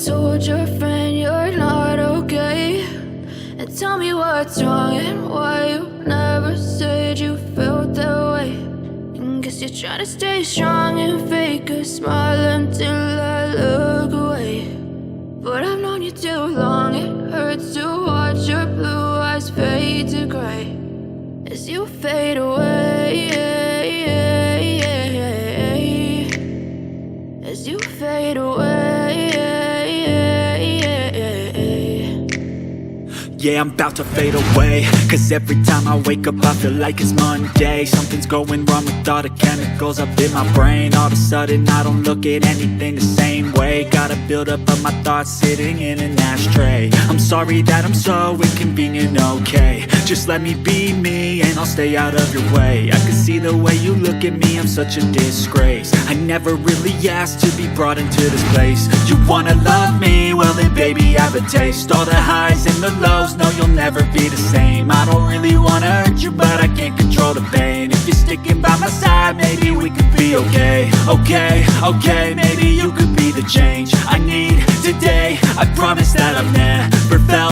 told your friend you're not okay? And tell me what's wrong and why you never said you felt that way. And guess you're trying to stay strong and fake a smile until I look away. But I've known you too long, it hurts to watch your blue eyes fade to gray as you fade away, as you fade away. Yeah, I'm about to fade away, cause every time I wake up I feel like it's Monday. Something's going wrong with all the chemicals up in my brain. All of a sudden I don't look at anything the same way. Got a buildup of my thoughts sitting in an ashtray. I'm sorry that I'm so inconvenient, okay? Just let me be me and I'll stay out of your way. I can see the way you look at me, I'm such a disgrace. I never really asked to be brought into this place. You wanna love me? Well then baby I have a taste. All the highs and the lows, no you'll never be the same. I don't really wanna hurt you but I can't control the pain. If you're sticking by my side maybe we could be okay. Okay, maybe you could be the change I need today. I promise that I've never felt